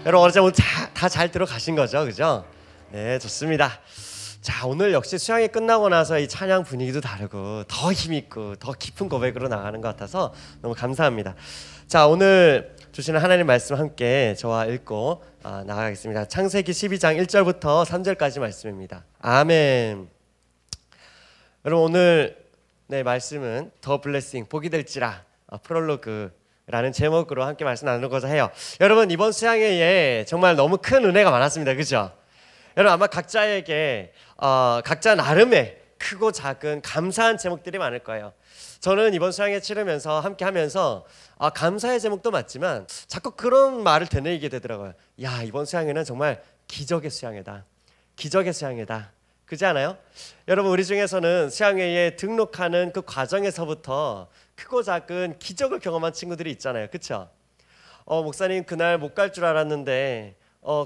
여러분 어제 오늘 다 잘 들어가신 거죠, 그죠? 네, 좋습니다. 자, 오늘 역시 수양이 끝나고 나서 이 찬양 분위기도 다르고 더 힘있고 더 깊은 고백으로 나가는 것 같아서 너무 감사합니다. 자, 오늘 주시는 하나님 말씀 함께 저와 읽고 나가겠습니다. 창세기 12장 1절부터 3절까지 말씀입니다. 아멘. 여러분 오늘 말씀은 더 블레싱 복이 될지라 프롤로그 라는 제목으로 함께 말씀 나누고자 해요. 여러분 이번 수양회에 정말 너무 큰 은혜가 많았습니다. 그죠? 여러분 아마 각자에게 각자 나름의 크고 작은 감사한 제목들이 많을 거예요. 저는 이번 수양회 치르면서 함께 하면서 감사의 제목도 맞지만 자꾸 그런 말을 되뇌이게 되더라고요. 야, 이번 수양회는 정말 기적의 수양회다. 기적의 수양회다. 그렇지 않아요? 여러분 우리 중에서는 수양회에 등록하는 그 과정에서부터 크고 작은 기적을 경험한 친구들이 있잖아요. 그렇죠? 목사님 그날 못 갈 줄 알았는데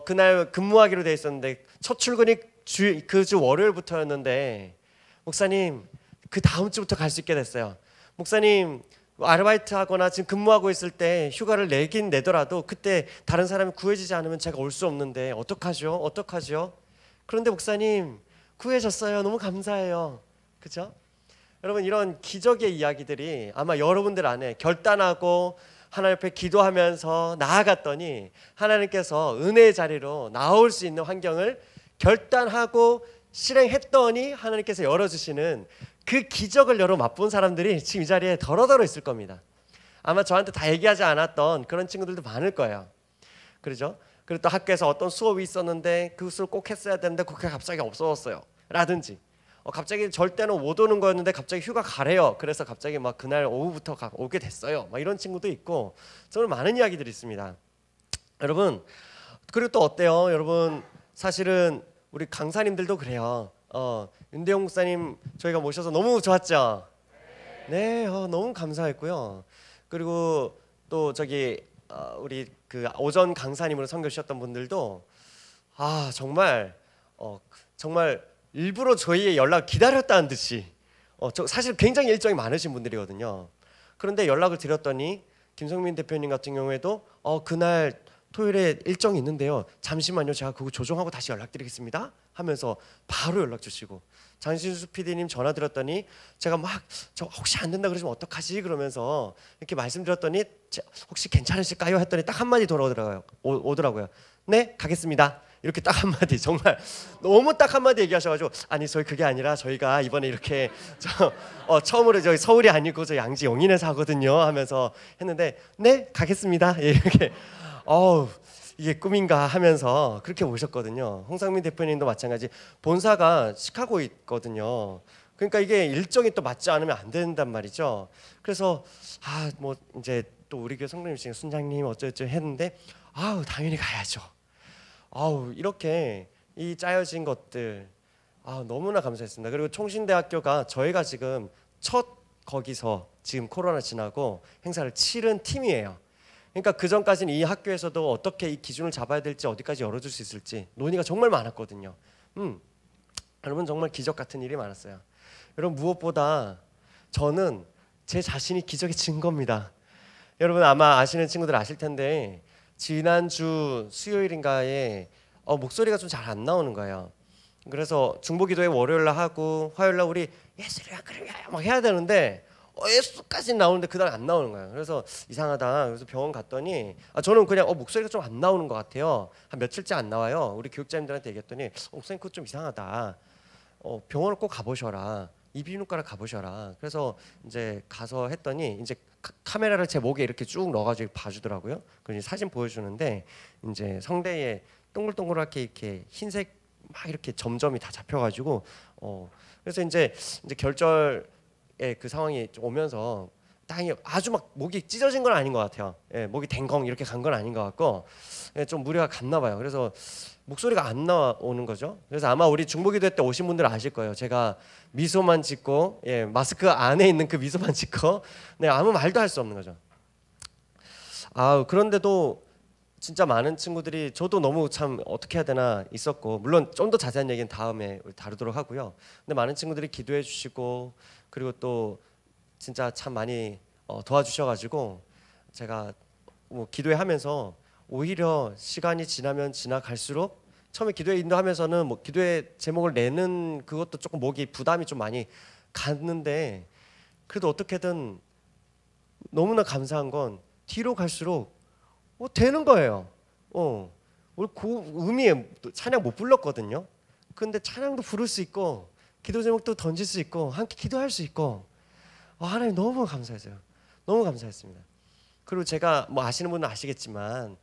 그날 근무하기로 돼 있었는데 첫 출근이 그 주 월요일부터였는데 목사님 그 다음 주부터 갈 수 있게 됐어요. 목사님 아르바이트 하거나 지금 근무하고 있을 때 휴가를 내긴 내더라도 그때 다른 사람이 구해지지 않으면 제가 올 수 없는데 어떡하죠? 어떡하죠? 그런데 목사님 구해졌어요. 너무 감사해요. 그죠? 여러분 이런 기적의 이야기들이 아마 여러분들 안에 결단하고 하나님 앞에 기도하면서 나아갔더니 하나님께서 은혜의 자리로 나올 수 있는 환경을 결단하고 실행했더니 하나님께서 열어주시는 그 기적을 여러분 맛본 사람들이 지금 이 자리에 더러더러 있을 겁니다. 아마 저한테 다 얘기하지 않았던 그런 친구들도 많을 거예요. 그렇죠? 그리고 또 학교에서 어떤 수업이 있었는데 그 수업을 꼭 했어야 되는데 그게 갑자기 없어졌어요 라든지 갑자기 절대는 못 오는 거였는데 갑자기 휴가 가래요. 그래서 갑자기 막 그날 오후부터 오게 됐어요. 막 이런 친구도 있고 정말 많은 이야기들이 있습니다. 여러분 그리고 또 어때요? 여러분 사실은 우리 강사님들도 그래요. 윤대용 목사님 저희가 모셔서 너무 좋았죠? 네, 너무 감사했고요. 그리고 또 저기 우리 그 오전 강사님으로 선교 주셨던 분들도 정말 정말 일부러 저희의 연락 기다렸다는 듯이 사실 굉장히 일정이 많으신 분들이거든요. 그런데 연락을 드렸더니 김성민 대표님 같은 경우에도 그날 토요일에 일정이 있는데요. 잠시만요. 제가 그거 조정하고 다시 연락드리겠습니다. 하면서 바로 연락 주시고 장신수 PD님 전화 드렸더니 제가 막 저 혹시 안 된다 그러시면 어떡하지? 그러면서 이렇게 말씀드렸더니 혹시 괜찮으실까요? 했더니 딱 한마디 오더라고요. 네, 가겠습니다. 이렇게 딱 한마디 정말 너무 딱 한마디 얘기하셔가지고 아니 저희 그게 아니라 저희가 이번에 이렇게 처음으로 저희 서울이 아니고 저 양지 용인에서 하거든요 하면서 했는데 네 가겠습니다 이렇게 이게 꿈인가 하면서 그렇게 오셨거든요. 홍상민 대표님도 마찬가지 본사가 시카고에 있거든요. 그러니까 이게 일정이 또 맞지 않으면 안 된단 말이죠. 그래서 뭐 이제 또 우리 교회 성도님 중에 순장님 어쩌고저쩌고 했는데 당연히 가야죠. 이렇게 이 짜여진 것들 너무나 감사했습니다. 그리고 총신대학교가 저희가 지금 첫 거기서 지금 코로나 지나고 행사를 치른 팀이에요. 그러니까 그 전까지는 이 학교에서도 어떻게 이 기준을 잡아야 될지 어디까지 열어줄 수 있을지 논의가 정말 많았거든요. 여러분 정말 기적 같은 일이 많았어요. 여러분 무엇보다 저는 제 자신이 기적의 증거입니다. 여러분 아마 아시는 친구들 아실 텐데 지난주 수요일인가에 목소리가 좀 잘 안 나오는 거예요. 그래서 중보기도회 월요일날 하고 화요일날 우리 예수야 그래 막 해야 되는데 예수까지 나오는데 그날 안 나오는 거예요. 그래서 이상하다. 그래서 병원 갔더니 저는 그냥 목소리가 좀 안 나오는 것 같아요. 한 며칠째 안 나와요. 우리 교육자님들한테 얘기했더니 목사님 그거 좀 이상하다. 병원을 꼭 가보셔라. 이비인후과를 가보셔라. 그래서 이제 가서 했더니 이제 카메라를 제 목에 이렇게 쭉 넣어가지고 봐주더라고요. 그래서 사진 보여주는데 이제 성대에 동글동글하게 이렇게 흰색 막 이렇게 점점이 다 잡혀가지고 그래서 이제 결절의 그 상황이 오면서 다행히 아주 막 목이 찢어진 건 아닌 것 같아요. 목이 댕컹 이렇게 간 건 아닌 것 같고 좀 무리가 갔나 봐요. 그래서 목소리가 안 나오는 거죠. 그래서 아마 우리 중보기도 때 오신 분들 아실 거예요. 제가 미소만 짓고 마스크 안에 있는 그 미소만 짓고 아무 말도 할 수 없는 거죠. 그런데도 진짜 많은 친구들이 저도 너무 참 어떻게 해야 되나 있었고 물론 좀 더 자세한 얘기는 다음에 다루도록 하고요. 근데 많은 친구들이 기도해 주시고 그리고 또 진짜 참 많이 도와주셔가지고 제가 뭐 기도회 하면서 오히려 시간이 지나면 지나갈수록 처음에 기도에 인도하면서는 뭐 기도의 제목을 내는 그것도 조금 목이 부담이 좀 많이 갔는데 그래도 어떻게든 너무나 감사한 건 뒤로 갈수록 되는 거예요. 우리 음이 찬양 못 불렀거든요. 근데 찬양도 부를 수 있고 기도 제목도 던질 수 있고 함께 기도할 수 있고 하나님 너무 감사했어요. 너무 감사했습니다. 그리고 제가 뭐 아시는 분은 아시겠지만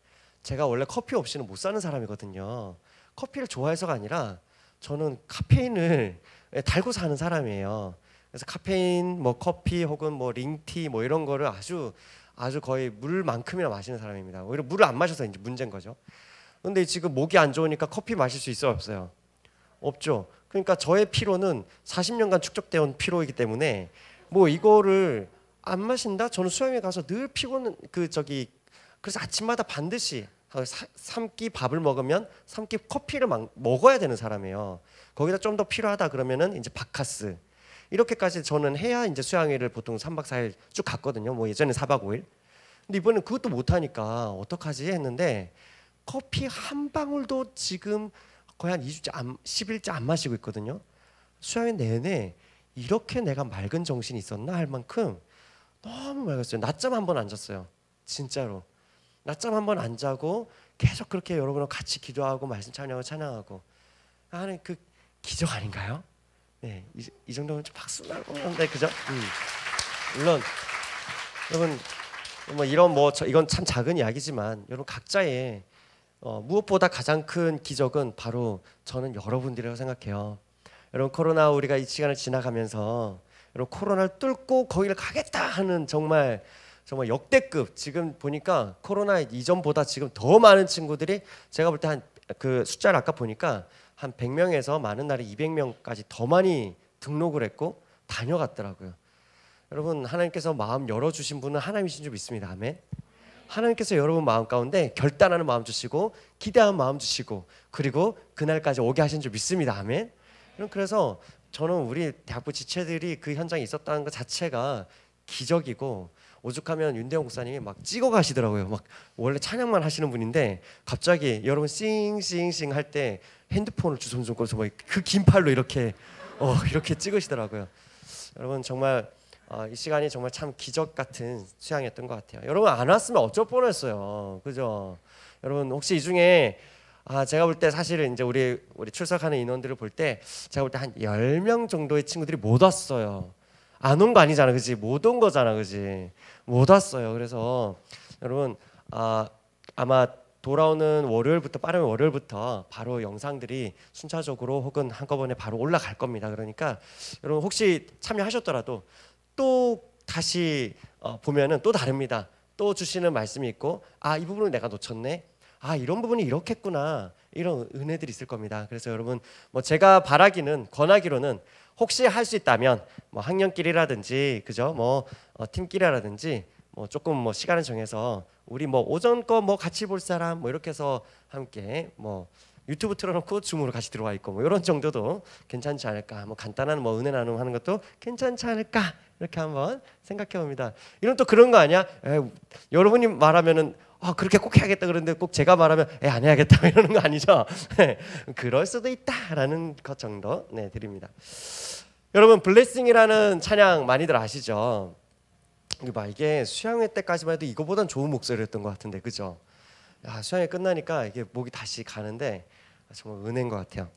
제가 원래 커피 없이는 못 사는 사람이거든요. 커피를 좋아해서가 아니라 저는 카페인을 달고 사는 사람이에요. 그래서 카페인, 뭐 커피 혹은 뭐 링티 뭐 이런 거를 아주 거의 물만큼이나 마시는 사람입니다. 오히려 물을 안 마셔서 이제 문제인 거죠. 근데 지금 목이 안 좋으니까 커피 마실 수 있어요, 없어요? 없죠. 그러니까 저의 피로는 40년간 축적되어 온 피로이기 때문에 뭐 이거를 안 마신다? 저는 수영에 가서 늘 피곤한 그래서 아침마다 반드시 3끼 밥을 먹으면 3끼 커피를 먹어야 되는 사람이에요. 거기다 좀 더 필요하다 그러면은 이제 바카스 이렇게까지 저는 해야 이제 수양회를 보통 3박 4일 쭉 갔거든요. 뭐 예전에 4박 5일. 근데 이번엔 그것도 못 하니까 어떡하지 했는데 커피 한 방울도 지금 거의 한 2주째 10일째 안 마시고 있거든요. 수양회 내내 이렇게 내가 맑은 정신이 있었나 할 만큼 너무 맑았어요. 낮잠 한 번 안 잤어요. 진짜로. 낮잠 한 번 안 자고 계속 그렇게 여러분과 같이 기도하고 말씀 찬양하고 하는 그 기적 아닌가요? 네, 이 정도면 좀 박수 나고 그런데 그죠? 물론 여러분 뭐 이런 이건 참 작은 이야기지만 여러분 각자의 무엇보다 가장 큰 기적은 바로 저는 여러분들이라고 생각해요. 여러분 코로나 우리가 이 시간을 지나가면서 여러분 코로나를 뚫고 거기를 가겠다 하는 정말 역대급 지금 보니까 코로나 이전보다 지금 더 많은 친구들이 제가 볼 때 한 그 숫자를 아까 보니까 한 100명에서 많은 날에 200명까지 더 많이 등록을 했고 다녀갔더라고요. 여러분 하나님께서 마음 열어주신 분은 하나님이신 줄 믿습니다. 아멘. 하나님께서 여러분 마음 가운데 결단하는 마음 주시고 기대하는 마음 주시고 그리고 그날까지 오게 하신 줄 믿습니다. 아멘. 그래서 저는 우리 대학부 지체들이 그 현장에 있었다는 것 자체가 기적이고 오죽하면 윤대영 목사님이 막 찍어 가시더라고요. 막 원래 찬양만 하시는 분인데 갑자기 여러분 싱싱싱 할 때 핸드폰을 주섬주섬 꺼서 그 긴 팔로 이렇게 찍으시더라고요. 여러분 정말 이 시간이 정말 참 기적 같은 수양이었던 것 같아요. 여러분 안 왔으면 어쩔 뻔했어요. 그죠? 여러분 혹시 이 중에 제가 볼 때 사실은 이제 우리 출석하는 인원들을 볼 때 제가 볼 때 한 10명 정도의 친구들이 못 왔어요. 안 온 거 아니잖아, 그지? 못 온 거잖아, 그지? 못 왔어요. 그래서 여러분 아마 돌아오는 월요일부터 빠르면 월요일부터 바로 영상들이 순차적으로 혹은 한꺼번에 바로 올라갈 겁니다. 그러니까 여러분 혹시 참여하셨더라도 또 다시 보면은 또 다릅니다. 또 주시는 말씀이 있고 이 부분을 내가 놓쳤네. 이런 부분이 이렇게 했구나. 이런 은혜들이 있을 겁니다. 그래서 여러분 제가 권하기로는 혹시 할 수 있다면 학년끼리라든지 그죠? 팀끼리라든지 조금 시간을 정해서 우리 오전 거 같이 볼 사람 이렇게 해서 함께 유튜브 틀어놓고 줌으로 같이 들어와 있고 이런 정도도 괜찮지 않을까. 간단한 은혜 나눔하는 것도 괜찮지 않을까. 이렇게 한번 생각해 봅니다. 이런 또 그런 거 아니야? 여러분이 말하면은 그렇게 꼭 해야겠다 그러는데 꼭 제가 말하면 안 해야겠다 이러는 거 아니죠? 그럴 수도 있다라는 것 정도 드립니다. 여러분 블레싱이라는 찬양 많이들 아시죠? 이게 수양회 때까지만 해도 이거보단 좋은 목소리였던 것 같은데 그죠? 수양회 끝나니까 이게 목이 다시 가는데 정말 은혜인 것 같아요.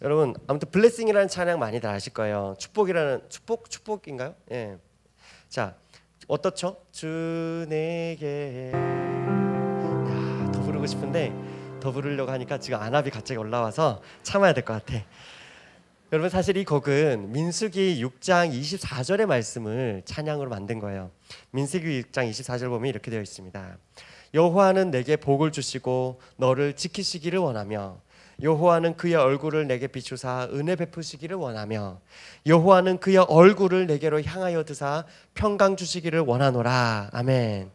여러분 아무튼 블레싱이라는 찬양 많이들 아실 거예요. 축복인가요? 예. 자 어떻죠? 주 내게 더 부르고 싶은데 더 부르려고 하니까 지금 안압이 갑자기 올라와서 참아야 될 것 같아. 여러분 사실 이 곡은 민수기 6장 24절의 말씀을 찬양으로 만든 거예요. 민수기 6장 24절 보면 이렇게 되어 있습니다. 여호와는 내게 복을 주시고 너를 지키시기를 원하며 여호와는 그의 얼굴을 내게 비추사 은혜 베푸시기를 원하며 여호와는 그의 얼굴을 내게로 향하여 드사 평강 주시기를 원하노라. 아멘.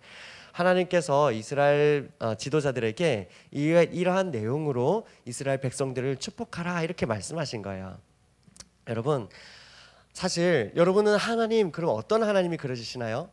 하나님께서 이스라엘 지도자들에게 이러한 내용으로 이스라엘 백성들을 축복하라 이렇게 말씀하신 거예요. 여러분 사실 여러분은 하나님 그럼 어떤 하나님이 그려지시나요?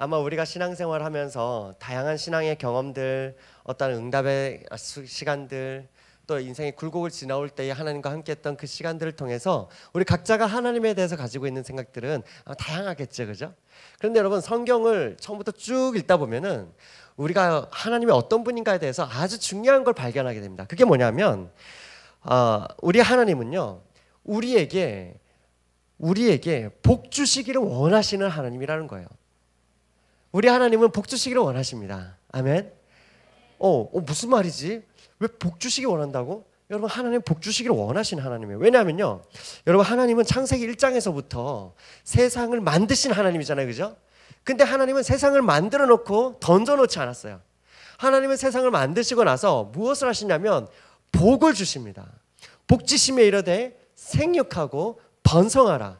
아마 우리가 신앙생활 하면서 다양한 신앙의 경험들, 어떤 응답의 시간들, 또 인생의 굴곡을 지나올 때에 하나님과 함께 했던 그 시간들을 통해서 우리 각자가 하나님에 대해서 가지고 있는 생각들은 다양하겠죠, 그죠? 그런데 여러분, 성경을 처음부터 쭉 읽다 보면은 우리가 하나님이 어떤 분인가에 대해서 아주 중요한 걸 발견하게 됩니다. 그게 뭐냐면 우리 하나님은요, 우리에게 복 주시기를 원하시는 하나님이라는 거예요. 우리 하나님은 복 주시기를 원하십니다. 아멘. 무슨 말이지? 왜 복 주시기 원한다고? 여러분, 하나님 복 주시기를 원하시는 하나님이에요. 왜냐하면요, 여러분, 하나님은 창세기 1장에서부터 세상을 만드신 하나님이잖아요, 그죠? 근데 하나님은 세상을 만들어 놓고 던져 놓지 않았어요. 하나님은 세상을 만드시고 나서 무엇을 하시냐면 복을 주십니다. 복 주시며 이르되 생육하고 번성하라.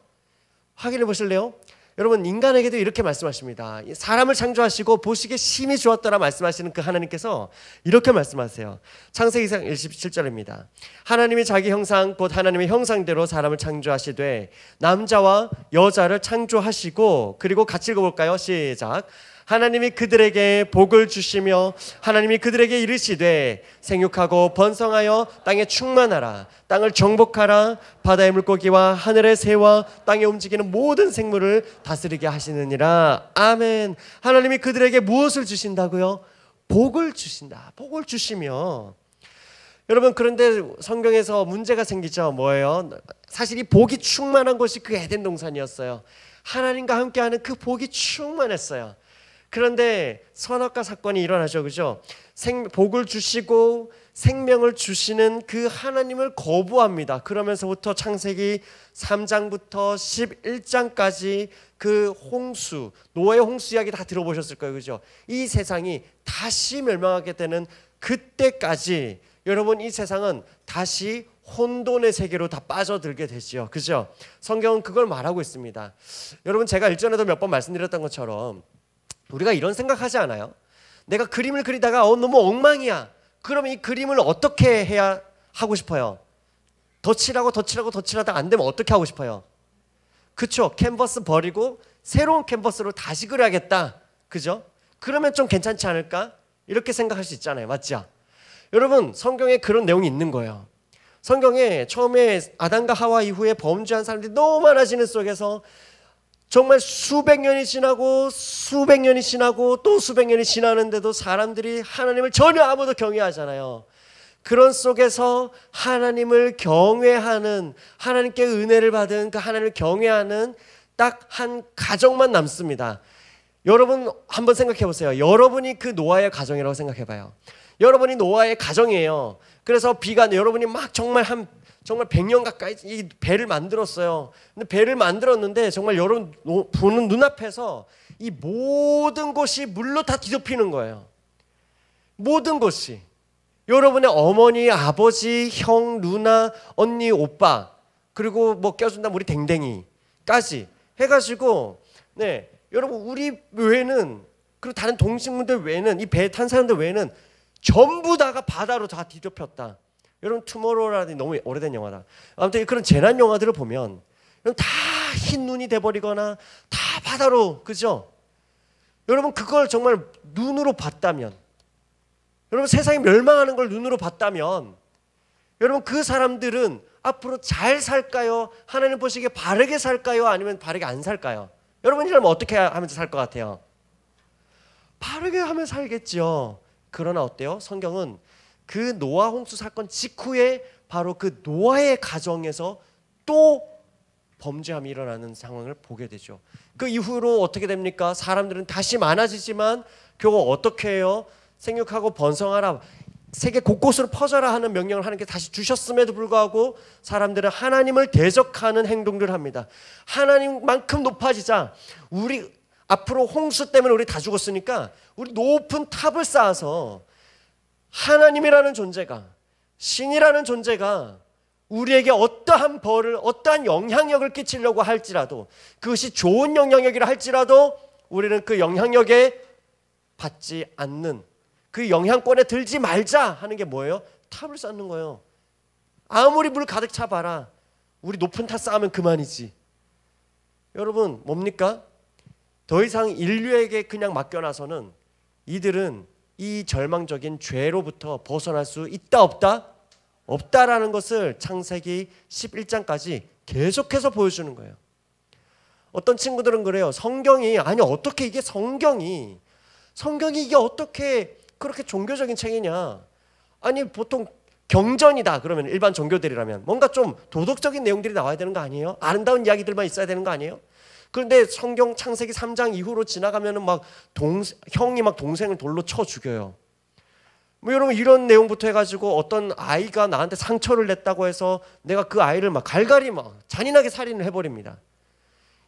확인해 보실래요? 여러분, 인간에게도 이렇게 말씀하십니다. 사람을 창조하시고 보시기에 심히 좋았더라 말씀하시는 그 하나님께서 이렇게 말씀하세요. 창세기 2장 27절입니다. 하나님이 자기 형상 곧 하나님의 형상대로 사람을 창조하시되 남자와 여자를 창조하시고, 그리고 같이 읽어볼까요? 시작. 하나님이 그들에게 복을 주시며 하나님이 그들에게 이르시되 생육하고 번성하여 땅에 충만하라. 땅을 정복하라. 바다의 물고기와 하늘의 새와 땅에 움직이는 모든 생물을 다스리게 하시느니라. 아멘. 하나님이 그들에게 무엇을 주신다고요? 복을 주신다. 복을 주시며, 여러분, 그런데 성경에서 문제가 생기죠. 뭐예요? 사실 이 복이 충만한 곳이 그 에덴 동산이었어요. 하나님과 함께하는 그 복이 충만했어요. 그런데 선악과 사건이 일어나죠, 그죠? 복을 주시고 생명을 주시는 그 하나님을 거부합니다. 그러면서부터 창세기 3장부터 11장까지 그 홍수, 노아의 홍수 이야기 다 들어보셨을 거예요, 그죠? 이 세상이 다시 멸망하게 되는 그때까지 여러분, 이 세상은 다시 혼돈의 세계로 다 빠져들게 되죠, 그죠? 성경은 그걸 말하고 있습니다. 여러분, 제가 일전에도 몇 번 말씀드렸던 것처럼 우리가 이런 생각하지 않아요? 내가 그림을 그리다가 너무 엉망이야. 그러면 이 그림을 어떻게 해야 하고 싶어요? 더 칠하다 안 되면 어떻게 하고 싶어요? 그쵸? 캔버스 버리고 새로운 캔버스로 다시 그려야겠다. 그죠? 그러면 좀 괜찮지 않을까? 이렇게 생각할 수 있잖아요. 맞죠? 여러분, 성경에 그런 내용이 있는 거예요. 성경에 처음에 아담과 하와 이후에 범죄한 사람들이 너무 많아지는 속에서 정말 수백 년이 지나고 또 수백 년이 지나는데도 사람들이 하나님을 전혀 아무도 경외하잖아요. 그런 속에서 하나님을 경외하는, 하나님께 은혜를 받은 그 하나님을 경외하는 딱 한 가정만 남습니다. 여러분, 한번 생각해 보세요. 여러분이 그 노아의 가정이라고 생각해 봐요. 여러분이 노아의 가정이에요. 그래서 비가, 여러분이 막 정말 100년 가까이 이 배를 만들었어요. 근데 배를 만들었는데 정말 여러분 보는 눈앞에서 이 모든 곳이 물로 다 뒤덮이는 거예요. 모든 곳이. 여러분의 어머니, 아버지, 형, 누나, 언니, 오빠, 그리고 뭐 껴준다면 우리 댕댕이까지 해가지고, 네, 여러분, 우리 외에는, 그리고 다른 동식물들 외에는, 이 배에 탄 사람들 외에는 전부 다가 바다로 다 뒤덮였다. 여러분, 투모로우라는 너무 오래된 영화다. 아무튼 그런 재난 영화들을 보면 다 흰 눈이 돼버리거나 다 바다로, 그죠? 여러분, 그걸 정말 눈으로 봤다면, 여러분, 세상이 멸망하는 걸 눈으로 봤다면, 여러분, 그 사람들은 앞으로 잘 살까요? 하나님 보시기에 바르게 살까요? 아니면 바르게 안 살까요? 여러분이라면 어떻게 하면서 살 것 같아요? 바르게 하면 살겠죠. 그러나 어때요? 성경은 그 노아 홍수 사건 직후에 바로 그 노아의 가정에서 또 범죄함이 일어나는 상황을 보게 되죠. 그 이후로 어떻게 됩니까? 사람들은 다시 많아지지만 결국 어떻게 해요? 생육하고 번성하라, 세계 곳곳으로 퍼져라 하는 명령을 하나님께 다시 주셨음에도 불구하고 사람들은 하나님을 대적하는 행동들을 합니다. 하나님만큼 높아지자, 우리 앞으로 홍수 때문에 우리 다 죽었으니까 우리 높은 탑을 쌓아서 하나님이라는 존재가, 신이라는 존재가 우리에게 어떠한 벌을, 어떠한 영향력을 끼치려고 할지라도, 그것이 좋은 영향력이라 할지라도 우리는 그 영향력에 받지 않는, 그 영향권에 들지 말자 하는 게 뭐예요? 탑을 쌓는 거예요. 아무리 물 가득 차봐라, 우리 높은 탑 쌓으면 그만이지. 여러분, 뭡니까? 더 이상 인류에게 그냥 맡겨놔서는 이들은 이 절망적인 죄로부터 벗어날 수 있다 없다? 없다라는 것을 창세기 11장까지 계속해서 보여주는 거예요. 어떤 친구들은 그래요. 성경이 어떻게 이게 성경이 이게 어떻게 그렇게 종교적인 책이냐. 아니 보통 경전이다 그러면 일반 종교들이라면 뭔가 좀 도덕적인 내용들이 나와야 되는 거 아니에요? 아름다운 이야기들만 있어야 되는 거 아니에요? 그런데 성경 창세기 3장 이후로 지나가면은 막 형이 막 동생을 돌로 쳐 죽여요. 뭐 여러분 이런 내용부터 해가지고 어떤 아이가 나한테 상처를 냈다고 해서 내가 그 아이를 막 갈갈이 막 잔인하게 살인을 해버립니다.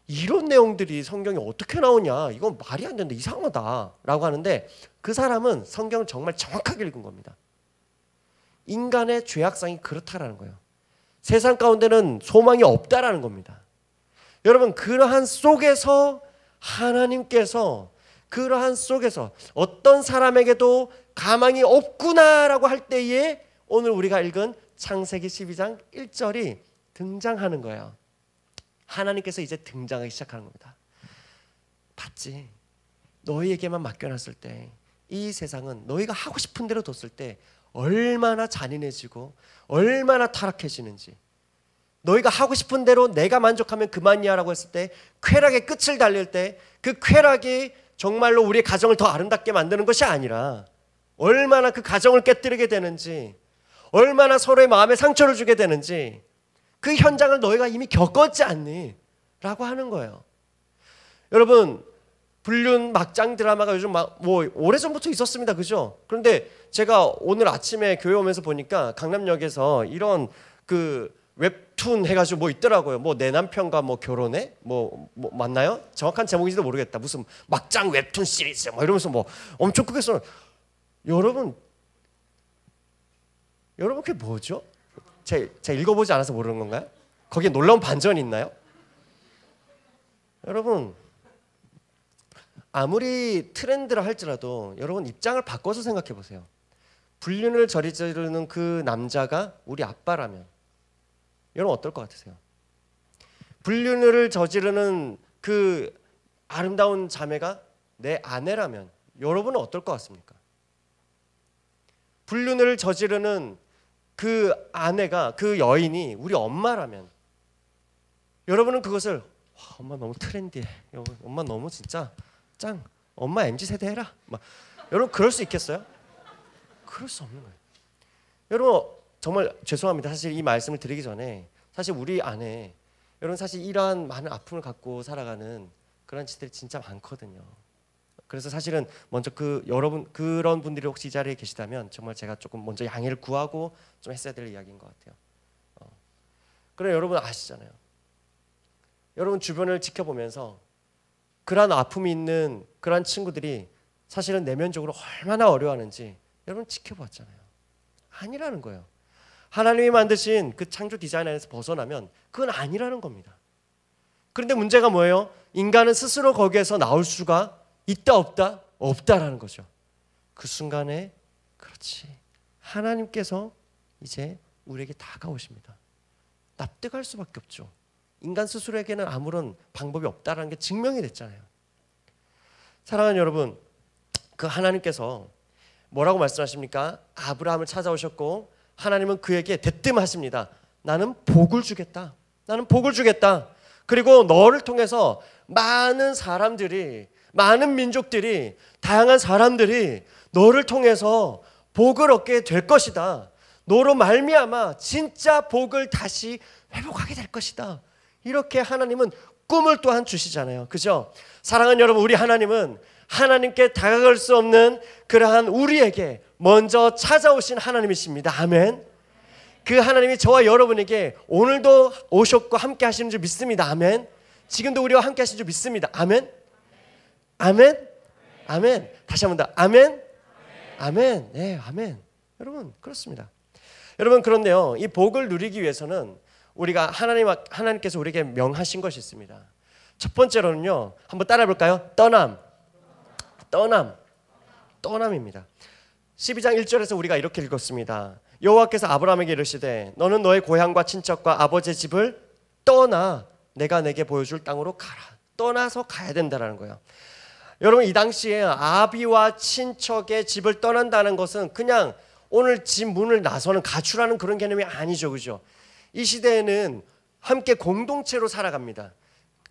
이런 내용들이 성경에 어떻게 나오냐, 이건 말이 안 된다, 이상하다 라고 하는데 그 사람은 성경을 정말 정확하게 읽은 겁니다. 인간의 죄악성이 그렇다라는 거예요. 세상 가운데는 소망이 없다라는 겁니다. 여러분 그러한 속에서 하나님께서 그러한 속에서 어떤 사람에게도 가망이 없구나라고 할 때에 오늘 우리가 읽은 창세기 12장 1절이 등장하는 거예요. 하나님께서 이제 등장하기 시작하는 겁니다. 봤지? 너희에게만 맡겨놨을 때 이 세상은 너희가 하고 싶은 대로 뒀을 때 얼마나 잔인해지고 얼마나 타락해지는지, 너희가 하고 싶은 대로 내가 만족하면 그만이야 라고 했을 때 쾌락의 끝을 달릴 때 그 쾌락이 정말로 우리의 가정을 더 아름답게 만드는 것이 아니라 얼마나 그 가정을 깨뜨리게 되는지, 얼마나 서로의 마음에 상처를 주게 되는지 그 현장을 너희가 이미 겪었지 않니? 라고 하는 거예요. 여러분 불륜 막장 드라마가 요즘 뭐 오래전부터 있었습니다. 그죠? 그런데 제가 오늘 아침에 교회 오면서 보니까 강남역에서 이런 그 웹툰 해가지고 뭐 있더라고요. 뭐 내 남편과 뭐 결혼해? 뭐 맞나요? 정확한 제목인지도 모르겠다. 무슨 막장 웹툰 시리즈 뭐 이러면서 뭐 엄청 크게 써. 여러분 그게 뭐죠? 제가 읽어보지 않아서 모르는 건가요? 거기에 놀라운 반전이 있나요? 여러분 아무리 트렌드라 할지라도 여러분 입장을 바꿔서 생각해 보세요. 불륜을 저지르는 그 남자가 우리 아빠라면 여러분 어떨 것 같으세요? 불륜을 저지르는 그 아름다운 자매가 내 아내라면 여러분은 어떨 것 같습니까? 불륜을 저지르는 그 아내가, 그 여인이 우리 엄마라면 여러분은 그것을 와, 엄마 너무 트렌디해, 엄마 너무 진짜 짱, 엄마 MZ세대 해라 여러분 그럴 수 있겠어요? 그럴 수 없는 거예요. 여러분 정말 죄송합니다. 사실 이 말씀을 드리기 전에 사실 우리 안에 여러분 사실 이러한 많은 아픔을 갖고 살아가는 그런 짓들이 진짜 많거든요. 그래서 사실은 먼저 여러분 그런 분들이 혹시 이 자리에 계시다면 정말 제가 조금 먼저 양해를 구하고 좀 했어야 될 이야기인 것 같아요. 그래 여러분 아시잖아요. 여러분 주변을 지켜보면서 그러한 아픔이 있는 그러한 친구들이 사실은 내면적으로 얼마나 어려워하는지 여러분 지켜봤잖아요. 아니라는 거예요. 하나님이 만드신 그 창조 디자인 안에서 벗어나면 그건 아니라는 겁니다. 그런데 문제가 뭐예요? 인간은 스스로 거기에서 나올 수가 있다 없다? 없다라는 거죠. 그 순간에 그렇지, 하나님께서 이제 우리에게 다가오십니다. 납득할 수밖에 없죠. 인간 스스로에게는 아무런 방법이 없다라는 게 증명이 됐잖아요. 사랑하는 여러분, 그 하나님께서 뭐라고 말씀하십니까? 아브라함을 찾아오셨고 하나님은 그에게 대뜸하십니다. 나는 복을 주겠다. 나는 복을 주겠다. 그리고 너를 통해서 많은 사람들이, 많은 민족들이, 다양한 사람들이 너를 통해서 복을 얻게 될 것이다. 너로 말미암아 진짜 복을 다시 회복하게 될 것이다. 이렇게 하나님은 꿈을 또한 주시잖아요. 그죠? 사랑하는 여러분, 우리 하나님은 하나님께 다가갈 수 없는 그러한 우리에게 먼저 찾아오신 하나님이십니다. 아멘. 그 하나님이 저와 여러분에게 오늘도 오셨고 함께 하시는 줄 믿습니다. 아멘. 지금도 우리와 함께 하시는 줄 믿습니다. 아멘. 아멘. 아멘. 다시 한번 더 아멘. 아멘. 네, 아멘. 여러분 그렇습니다. 여러분 그런데요, 이 복을 누리기 위해서는 우리가 하나님께서 우리에게 명하신 것이 있습니다. 첫 번째로는요, 한번 따라해 볼까요? 떠남입니다. 12장 1절에서 우리가 이렇게 읽었습니다. 여호와께서 아브라함에게 이르시되 너는 너의 고향과 친척과 아버지의 집을 떠나 내가 내게 보여줄 땅으로 가라. 떠나서 가야 된다는 거예요. 여러분, 이 당시에 아비와 친척의 집을 떠난다는 것은 그냥 오늘 집 문을 나서는 가출하는 그런 개념이 아니죠, 그죠? 이 시대에는 함께 공동체로 살아갑니다.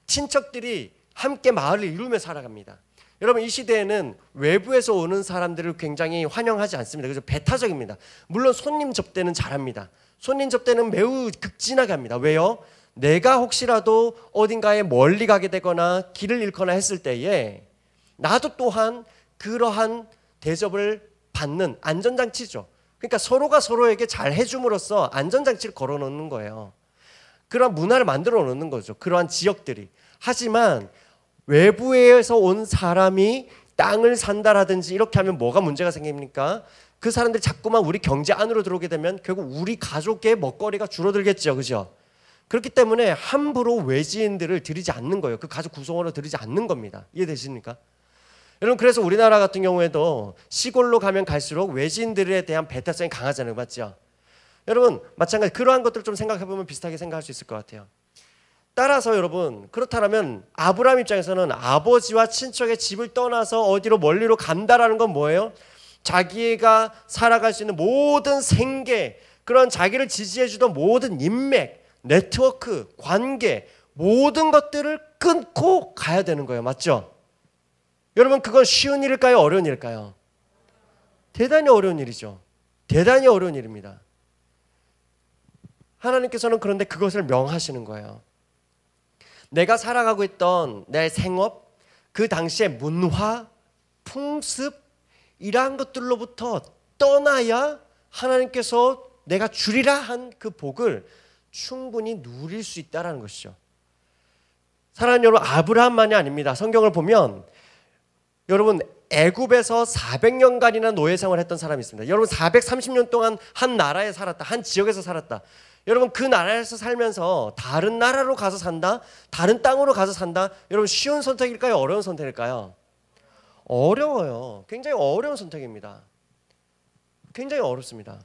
친척들이 함께 마을을 이루며 살아갑니다. 여러분, 이 시대에는 외부에서 오는 사람들을 굉장히 환영하지 않습니다. 그래서 배타적입니다. 물론 손님 접대는 잘합니다. 손님 접대는 매우 극진하게 합니다. 왜요? 내가 혹시라도 어딘가에 멀리 가게 되거나 길을 잃거나 했을 때에 나도 또한 그러한 대접을 받는 안전장치죠. 그러니까 서로가 서로에게 잘 해줌으로써 안전장치를 걸어놓는 거예요. 그런 문화를 만들어 놓는 거죠. 그러한 지역들이. 하지만 외부에서 온 사람이 땅을 산다라든지 이렇게 하면 뭐가 문제가 생깁니까? 그 사람들이 자꾸만 우리 경제 안으로 들어오게 되면 결국 우리 가족의 먹거리가 줄어들겠죠, 그죠? 그렇기 때문에 함부로 외지인들을 들이지 않는 거예요. 그 가족 구성원으로 들이지 않는 겁니다. 이해되십니까? 여러분, 그래서 우리나라 같은 경우에도 시골로 가면 갈수록 외지인들에 대한 배타성이 강하잖아요, 맞죠? 여러분, 마찬가지 그러한 것들 좀 생각해보면 비슷하게 생각할 수 있을 것 같아요. 따라서 여러분, 그렇다면 아브라함 입장에서는 아버지와 친척의 집을 떠나서 어디로 멀리로 간다라는 건 뭐예요? 자기가 살아갈 수 있는 모든 생계, 그런 자기를 지지해주던 모든 인맥, 네트워크, 관계, 모든 것들을 끊고 가야 되는 거예요, 맞죠? 여러분, 그건 쉬운 일일까요? 어려운 일일까요? 대단히 어려운 일이죠. 대단히 어려운 일입니다. 하나님께서는 그런데 그것을 명하시는 거예요. 내가 살아가고 있던 내 생업, 그 당시의 문화, 풍습, 이러한 것들로부터 떠나야 하나님께서 내가 주리라 한 그 복을 충분히 누릴 수 있다는 것이죠. 사랑하는 여러분, 아브라함만이 아닙니다. 성경을 보면 여러분, 애굽에서 400년간이나 노예 생활을 했던 사람이 있습니다. 여러분, 430년 동안 한 나라에 살았다. 한 지역에서 살았다. 여러분, 그 나라에서 살면서 다른 나라로 가서 산다? 다른 땅으로 가서 산다? 여러분, 쉬운 선택일까요? 어려운 선택일까요? 어려워요. 굉장히 어려운 선택입니다. 굉장히 어렵습니다.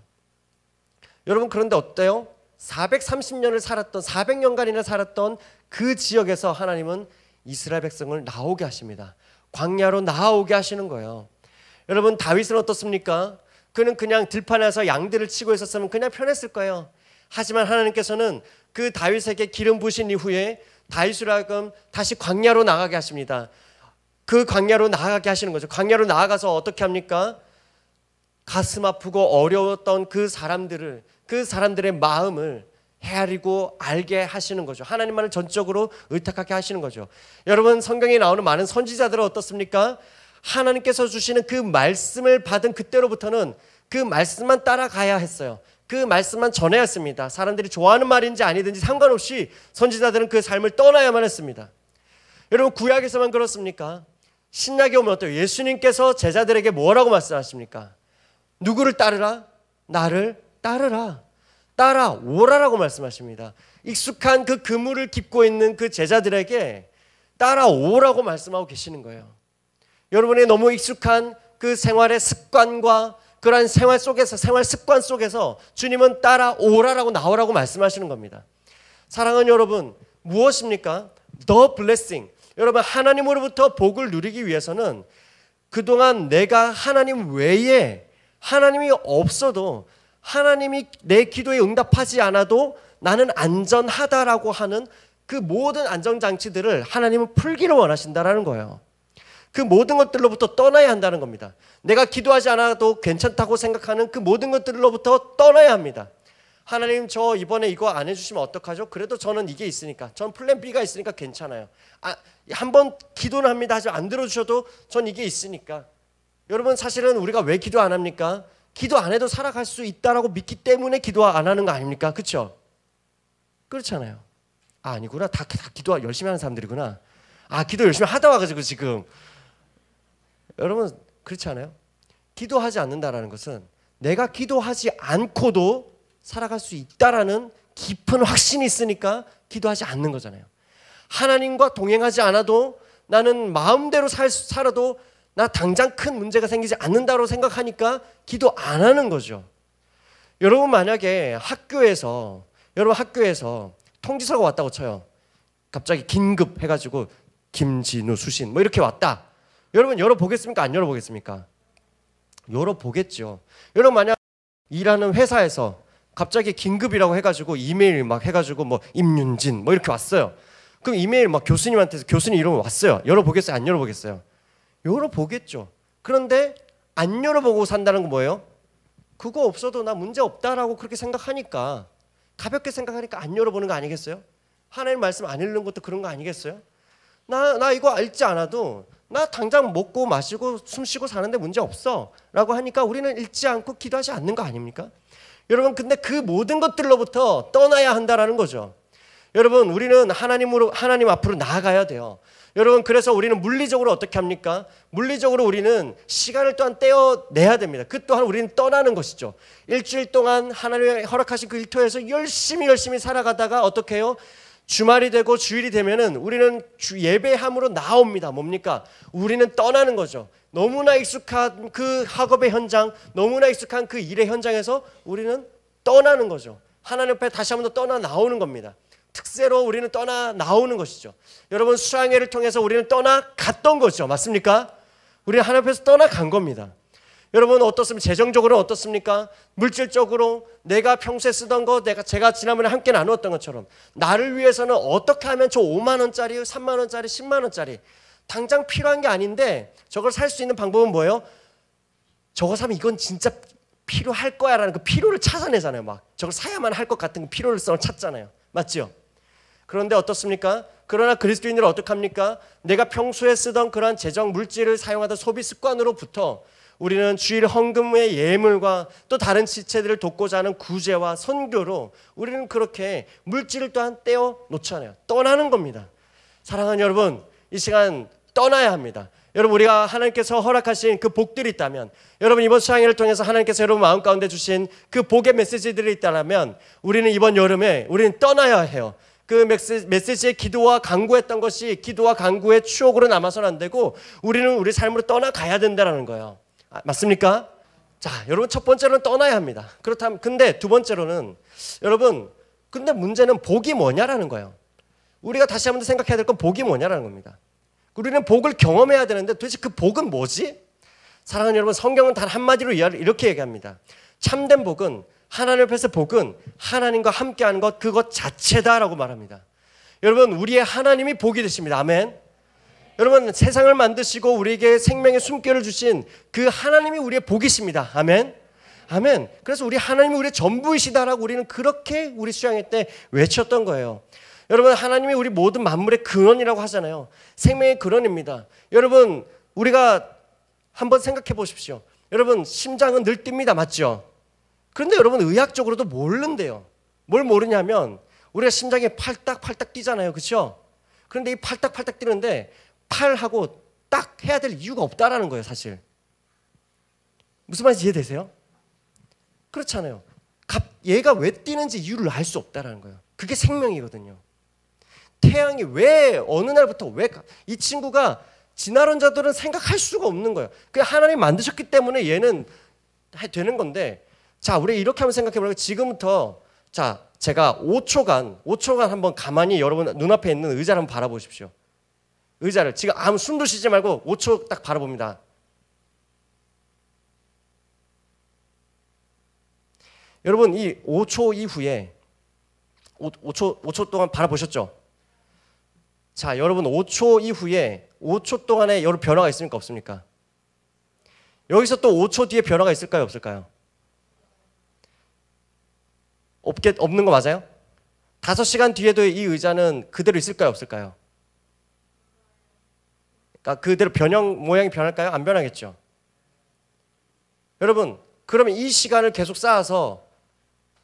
여러분, 그런데 어때요? 430년을 살았던, 400년간이나 살았던 그 지역에서 하나님은 이스라엘 백성을 나오게 하십니다. 광야로 나오게 하시는 거예요. 여러분, 다윗은 어떻습니까? 그는 그냥 들판에서 양들을 치고 있었으면 그냥 편했을 거예요. 하지만 하나님께서는 그 다윗에게 기름 부으신 이후에 다윗을 하여금 다시 광야로 나가게 하십니다. 그 광야로 나가게 하시는 거죠. 광야로 나아가서 어떻게 합니까? 가슴 아프고 어려웠던 그 사람들을, 그 사람들의 마음을 헤아리고 알게 하시는 거죠. 하나님만을 전적으로 의탁하게 하시는 거죠. 여러분, 성경에 나오는 많은 선지자들은 어떻습니까? 하나님께서 주시는 그 말씀을 받은 그때로부터는 그 말씀만 따라가야 했어요. 그 말씀만 전해야 했습니다. 사람들이 좋아하는 말인지 아니든지 상관없이 선지자들은 그 삶을 떠나야만 했습니다. 여러분, 구약에서만 그렇습니까? 신약에 오면 어때요? 예수님께서 제자들에게 뭐라고 말씀하십니까? 누구를 따르라? 나를 따르라. 따라오라라고 말씀하십니다. 익숙한 그 그물을 깁고 있는 그 제자들에게 따라오라고 말씀하고 계시는 거예요. 여러분의 너무 익숙한 그 생활의 습관과 그러한 생활 속에서, 생활 습관 속에서 주님은 따라오라라고 나오라고 말씀하시는 겁니다. 사랑하는 여러분, 무엇입니까? The blessing. 여러분, 하나님으로부터 복을 누리기 위해서는 그동안 내가 하나님 외에 하나님이 없어도, 하나님이 내 기도에 응답하지 않아도 나는 안전하다라고 하는 그 모든 안전장치들을 하나님은 풀기를 원하신다라는 거예요. 그 모든 것들로부터 떠나야 한다는 겁니다. 내가 기도하지 않아도 괜찮다고 생각하는 그 모든 것들로부터 떠나야 합니다. 하나님, 저 이번에 이거 안 해주시면 어떡하죠? 그래도 저는 이게 있으니까, 전 플랜 B가 있으니까 괜찮아요. 한번 기도는 합니다. 하지만 안 들어주셔도 전 이게 있으니까. 여러분, 사실은 우리가 왜 기도 안 합니까? 기도 안 해도 살아갈 수 있다라고 믿기 때문에 기도 안 하는 거 아닙니까? 그렇죠? 그렇잖아요. 아니구나. 다 기도 열심히 하는 사람들이구나. 기도 열심히 하다 와가지고 지금. 여러분, 그렇지 않아요? 기도하지 않는다라는 것은 내가 기도하지 않고도 살아갈 수 있다라는 깊은 확신이 있으니까 기도하지 않는 거잖아요. 하나님과 동행하지 않아도 나는 마음대로 살아도 나 당장 큰 문제가 생기지 않는다고 생각하니까 기도 안 하는 거죠. 여러분, 만약에 학교에서 통지서가 왔다고 쳐요. 갑자기 긴급 해가지고 김진우, 수신 뭐 이렇게 왔다. 여러분 열어보겠습니까? 안 열어보겠습니까? 열어보겠죠. 여러분 만약 일하는 회사에서 갑자기 긴급이라고 해가지고 이메일 막 해가지고 뭐 임윤진 뭐 이렇게 왔어요. 그럼 이메일 막 교수님한테서 교수님 이름이 왔어요. 열어보겠어요? 안 열어보겠어요? 열어보겠죠. 그런데 안 열어보고 산다는 건 뭐예요? 그거 없어도 나 문제 없다라고 그렇게 생각하니까, 가볍게 생각하니까 안 열어보는 거 아니겠어요? 하나님 말씀 안 읽는 것도 그런 거 아니겠어요? 나 이거 알지 않아도 나 당장 먹고 마시고 숨쉬고 사는데 문제 없어 라고 하니까 우리는 읽지 않고 기도하지 않는 거 아닙니까? 여러분 근데 그 모든 것들로부터 떠나야 한다라는 거죠. 여러분 우리는 하나님 앞으로 나아가야 돼요. 여러분 그래서 우리는 물리적으로 어떻게 합니까? 물리적으로 우리는 시간을 또한 떼어내야 됩니다. 그 또한 우리는 떠나는 것이죠. 일주일 동안 하나님이 허락하신 그 일터에서 열심히 살아가다가 어떻게 해요? 주말이 되고 주일이 되면은 우리는 예배함으로 나옵니다. 뭡니까? 우리는 떠나는 거죠. 너무나 익숙한 그 학업의 현장, 너무나 익숙한 그 일의 현장에서 우리는 떠나는 거죠. 하나님 앞에 다시 한번 더 떠나 나오는 겁니다. 특세로 우리는 떠나 나오는 것이죠. 여러분 수양회를 통해서 우리는 떠나갔던 거죠. 맞습니까? 우리는 하나님 앞에서 떠나간 겁니다. 여러분 어떻습니까? 재정적으로 어떻습니까? 물질적으로 내가 평소에 쓰던 거, 제가 지난번에 함께 나누었던 것처럼 나를 위해서는 어떻게 하면 저 5만 원짜리, 3만 원짜리, 10만 원짜리 당장 필요한 게 아닌데 저걸 살 수 있는 방법은 뭐예요? 저거 사면 이건 진짜 필요할 거야 라는 그 필요를 찾아내잖아요. 막 저걸 사야만 할 것 같은 그 필요성을 찾잖아요. 맞죠? 그런데 어떻습니까? 그러나 그리스도인들은 어떻게 합니까? 내가 평소에 쓰던 그러한 재정 물질을 사용하던 소비 습관으로부터 우리는 주일 헌금의 예물과 또 다른 지체들을 돕고자 하는 구제와 선교로 우리는 그렇게 물질을 또한 떼어 놓잖아요. 떠나는 겁니다. 사랑하는 여러분, 이 시간 떠나야 합니다. 여러분 우리가 하나님께서 허락하신 그 복들이 있다면, 여러분 이번 수양회를 통해서 하나님께서 여러분 마음 가운데 주신 그 복의 메시지들이 있다면 우리는 이번 여름에 우리는 떠나야 해요. 그 메시지의 기도와 간구했던 것이 기도와 간구의 추억으로 남아서는 안 되고 우리는 우리 삶으로 떠나가야 된다는 거예요. 맞습니까? 자, 여러분 첫 번째로는 떠나야 합니다. 그렇다면 근데 두 번째로는 여러분 근데 문제는 복이 뭐냐라는 거예요. 우리가 다시 한번 생각해야 될 건 복이 뭐냐라는 겁니다. 우리는 복을 경험해야 되는데 도대체 그 복은 뭐지? 사랑하는 여러분, 성경은 단 한마디로 이렇게 얘기합니다. 참된 복은, 하나님 앞에서 복은 하나님과 함께하는 것, 그것 자체다라고 말합니다. 여러분 우리의 하나님이 복이 되십니다. 아멘. 여러분 세상을 만드시고 우리에게 생명의 숨결을 주신 그 하나님이 우리의 복이십니다. 아멘. 아멘. 그래서 우리 하나님이 우리의 전부이시다라고 우리는 그렇게 우리 수양회 때 외쳤던 거예요. 여러분 하나님이 우리 모든 만물의 근원이라고 하잖아요. 생명의 근원입니다. 여러분 우리가 한번 생각해 보십시오. 여러분 심장은 늘 뜁니다. 맞죠? 그런데 여러분 의학적으로도 모른대요. 뭘 모르냐면 우리가 심장이 팔딱팔딱 뛰잖아요. 그렇죠? 그런데 이 팔딱팔딱 뛰는데 팔하고 딱 해야 될 이유가 없다라는 거예요. 사실 무슨 말인지 이해되세요? 그렇잖아요. 얘가 왜 뛰는지 이유를 알 수 없다라는 거예요. 그게 생명이거든요. 태양이 왜 어느 날부터 왜 이 친구가 진화론자들은 생각할 수가 없는 거예요. 그냥 하나님 만드셨기 때문에 얘는 되는 건데, 자 우리 이렇게 한번 생각해보면 지금부터 자 제가 5초간 한번 가만히 여러분 눈앞에 있는 의자를 한번 바라보십시오. 의자를 지금 아무 숨도 쉬지 말고 5초 딱 바라봅니다. 여러분 이 5초 이후에 5초 동안 바라보셨죠? 자 여러분 5초 이후에 5초 동안에 여러분 변화가 있습니까? 없습니까? 여기서 또 5초 뒤에 변화가 있을까요? 없을까요? 없는 거 맞아요? 5시간 뒤에도 이 의자는 그대로 있을까요? 없을까요? 그러니까 그대로 모양이 변할까요? 안 변하겠죠. 여러분 그러면 이 시간을 계속 쌓아서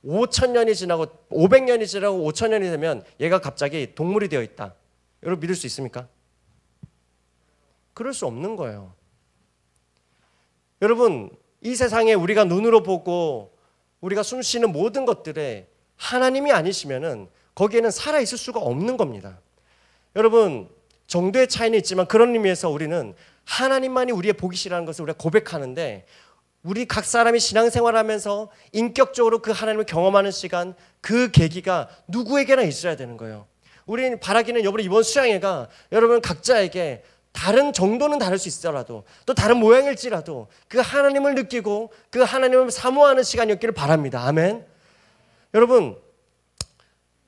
5,000년이 지나고 500년이 지나고 5,000년이 되면 얘가 갑자기 동물이 되어 있다. 여러분 믿을 수 있습니까? 그럴 수 없는 거예요. 여러분 이 세상에 우리가 눈으로 보고 우리가 숨쉬는 모든 것들에 하나님이 아니시면은 거기에는 살아있을 수가 없는 겁니다. 여러분 정도의 차이는 있지만 그런 의미에서 우리는 하나님만이 우리의 복이시라는 것을 우리가 고백하는데, 우리 각 사람이 신앙생활하면서 인격적으로 그 하나님을 경험하는 시간, 그 계기가 누구에게나 있어야 되는 거예요. 우리 바라기는 여러분 이번 수양회가 여러분 각자에게 다른 정도는 다를 수 있더라도 또 다른 모양일지라도 그 하나님을 느끼고 그 하나님을 사모하는 시간이었기를 바랍니다. 아멘. 여러분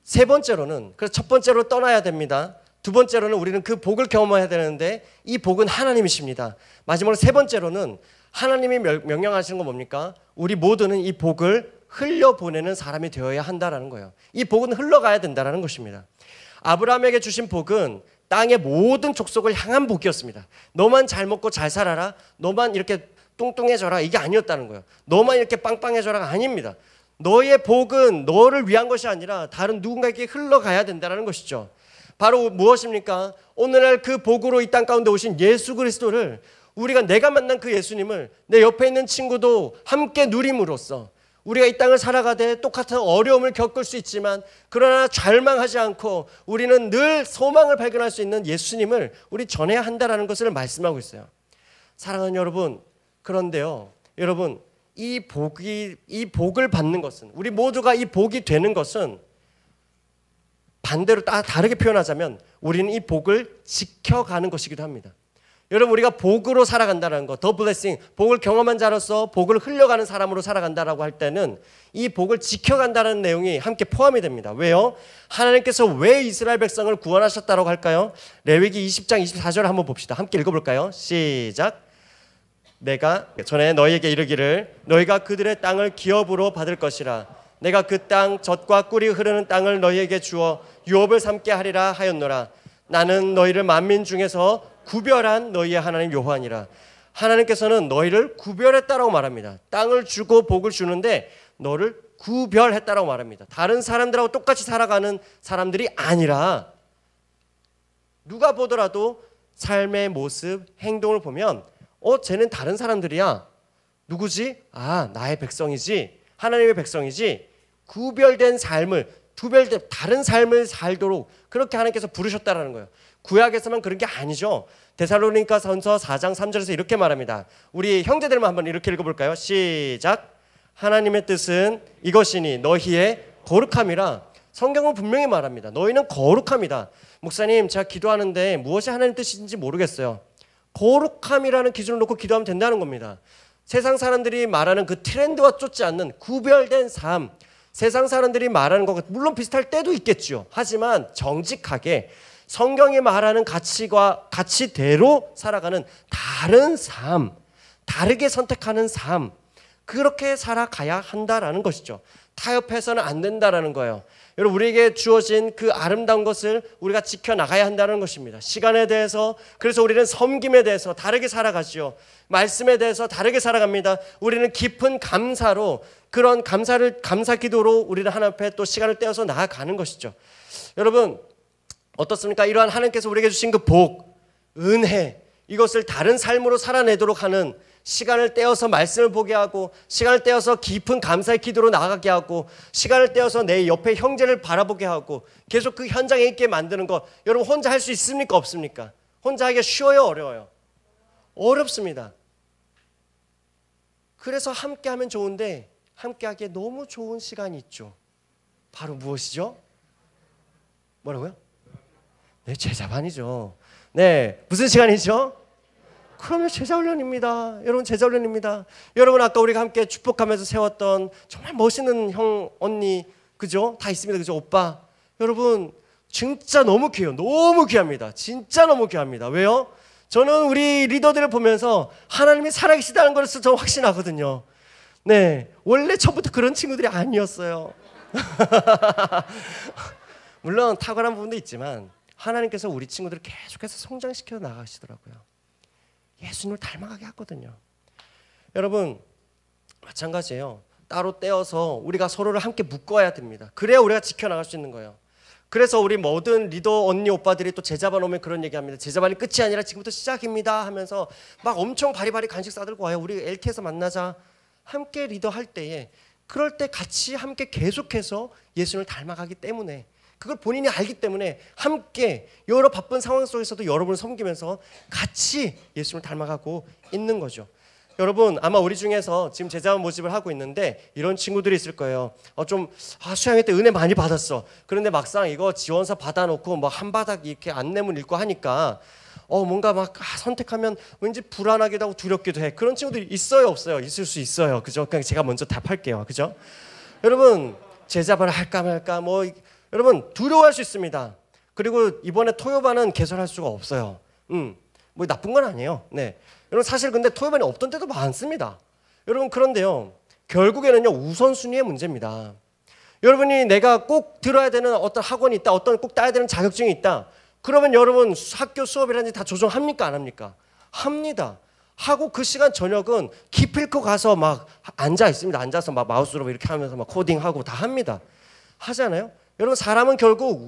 세 번째로는 그래서 첫 번째로 떠나야 됩니다. 두 번째로는 우리는 그 복을 경험해야 되는데 이 복은 하나님이십니다. 마지막으로 세 번째로는 하나님이 명령하시는 건 뭡니까? 우리 모두는 이 복을 흘려보내는 사람이 되어야 한다라는 거예요. 이 복은 흘러가야 된다는 것입니다. 아브라함에게 주신 복은 땅의 모든 족속을 향한 복이었습니다. 너만 잘 먹고 잘 살아라, 너만 이렇게 뚱뚱해져라, 이게 아니었다는 거예요. 너만 이렇게 빵빵해져라가 아닙니다. 너의 복은 너를 위한 것이 아니라 다른 누군가에게 흘러가야 된다는 것이죠. 바로 무엇입니까? 오늘날 그 복으로 이 땅 가운데 오신 예수 그리스도를 우리가 내가 만난 그 예수님을 내 옆에 있는 친구도 함께 누림으로써 우리가 이 땅을 살아가되 똑같은 어려움을 겪을 수 있지만 그러나 절망하지 않고 우리는 늘 소망을 발견할 수 있는 예수님을 우리 전해야 한다는 것을 말씀하고 있어요. 사랑하는 여러분, 그런데요, 여러분 이 복을 받는 것은, 우리 모두가 이 복이 되는 것은 반대로 다르게 표현하자면 우리는 이 복을 지켜가는 것이기도 합니다. 여러분 우리가 복으로 살아간다는 것, 더 블레싱, 복을 경험한 자로서 복을 흘려가는 사람으로 살아간다라고 할 때는 이 복을 지켜간다는 내용이 함께 포함이 됩니다. 왜요? 하나님께서 왜 이스라엘 백성을 구원하셨다고 할까요? 레위기 20장 24절 한번 봅시다. 함께 읽어볼까요? 시작. 내가 전에 너희에게 이르기를 너희가 그들의 땅을 기업으로 받을 것이라. 내가 그 땅 젖과 꿀이 흐르는 땅을 너희에게 주어 유업을 삼게 하리라 하였노라. 나는 너희를 만민 중에서 구별한 너희의 하나님 여호와니라. 하나님께서는 너희를 구별했다라고 말합니다. 땅을 주고 복을 주는데 너를 구별했다라고 말합니다. 다른 사람들하고 똑같이 살아가는 사람들이 아니라 누가 보더라도 삶의 모습, 행동을 보면 쟤는 다른 사람들이야. 누구지? 나의 백성이지. 하나님의 백성이지. 구별된 삶을, 다른 삶을 살도록 그렇게 하나님께서 부르셨다라는 거예요. 구약에서만 그런 게 아니죠. 데살로니가전서 4장 3절에서 이렇게 말합니다. 우리 형제들만 한번 이렇게 읽어볼까요? 시작. 하나님의 뜻은 이것이니 너희의 거룩함이라. 성경은 분명히 말합니다. 너희는 거룩함이다. 목사님, 제가 기도하는데 무엇이 하나님 뜻인지 모르겠어요. 거룩함이라는 기준을 놓고 기도하면 된다는 겁니다. 세상 사람들이 말하는 그 트렌드와 쫓지 않는 구별된 삶, 세상 사람들이 말하는 것과 물론 비슷할 때도 있겠죠. 하지만 정직하게 성경이 말하는 가치대로 살아가는 다른 삶, 다르게 선택하는 삶, 그렇게 살아가야 한다라는 것이죠. 타협해서는 안 된다라는 거예요. 여러분 우리에게 주어진 그 아름다운 것을 우리가 지켜나가야 한다는 것입니다. 시간에 대해서, 그래서 우리는 섬김에 대해서 다르게 살아가지요. 말씀에 대해서 다르게 살아갑니다. 우리는 깊은 감사로, 그런 감사 기도로 우리는 하나님 앞에 또 시간을 떼어서 나아가는 것이죠. 여러분 어떻습니까? 이러한 하나님께서 우리에게 주신 그 복, 은혜, 이것을 다른 삶으로 살아내도록 하는 시간을 떼어서 말씀을 보게 하고, 시간을 떼어서 깊은 감사의 기도로 나아가게 하고, 시간을 떼어서 내 옆에 형제를 바라보게 하고, 계속 그 현장에 있게 만드는 것, 여러분 혼자 할 수 있습니까? 없습니까? 혼자 하기가 쉬워요? 어려워요? 어렵습니다. 그래서 함께 하면 좋은데 함께 하기에 너무 좋은 시간이 있죠. 바로 무엇이죠? 뭐라고요? 네, 제자반이죠. 네, 무슨 시간이죠? 그러면 제자훈련입니다. 여러분 제자훈련입니다. 여러분 아까 우리가 함께 축복하면서 세웠던 정말 멋있는 형, 언니, 그죠? 다 있습니다. 그죠? 오빠. 여러분 진짜 너무 귀해요. 너무 귀합니다. 진짜 너무 귀합니다. 왜요? 저는 우리 리더들을 보면서 하나님이 살아계시다는 것을 저는 확신하거든요. 네, 원래 처음부터 그런 친구들이 아니었어요. 물론 탁월한 부분도 있지만 하나님께서 우리 친구들을 계속해서 성장시켜 나가시더라고요. 예수님을 닮아가게 하거든요. 여러분 마찬가지예요. 따로 떼어서 우리가 서로를 함께 묶어야 됩니다. 그래야 우리가 지켜나갈 수 있는 거예요. 그래서 우리 모든 리더 언니 오빠들이 또 제자반 오면 그런 얘기합니다. 제자반이 끝이 아니라 지금부터 시작입니다 하면서 막 엄청 바리바리 간식 싸들고 와요. 우리 LT에서 만나자. 함께 리더할 때에 그럴 때 같이 함께 계속해서 예수님을 닮아가기 때문에, 그걸 본인이 알기 때문에 함께 여러 바쁜 상황 속에서도 여러분을 섬기면서 같이 예수님을 닮아가고 있는 거죠. 여러분 아마 우리 중에서 지금 제자원 모집을 하고 있는데 이런 친구들이 있을 거예요. 수양회 때 은혜 많이 받았어. 그런데 막상 이거 지원서 받아놓고 뭐 한 바닥 이렇게 안내문 읽고 하니까 뭔가 막 선택하면 왠지 불안하기도 하고 두렵기도 해. 그런 친구들이 있어요, 없어요? 있을 수 있어요. 그죠? 그냥 제가 먼저 답할게요. 그죠? 여러분 제자반을 할까 말까 여러분 두려워할 수 있습니다. 그리고 이번에 토요반은 개설할 수가 없어요. 뭐 나쁜 건 아니에요. 네. 여러분 사실 근데 토요반이 없던 때도 많습니다. 여러분 그런데요, 결국에는요 우선순위의 문제입니다. 여러분이 내가 꼭 들어야 되는 어떤 학원이 있다, 어떤 꼭 따야 되는 자격증이 있다. 그러면 여러분 학교 수업이라든지 다 조정합니까? 안 합니까? 합니다. 하고 그 시간 저녁은 기필코 가서 막 앉아 있습니다. 앉아서 막 마우스로 이렇게 하면서 막 코딩하고 다 합니다. 하잖아요. 여러분 사람은 결국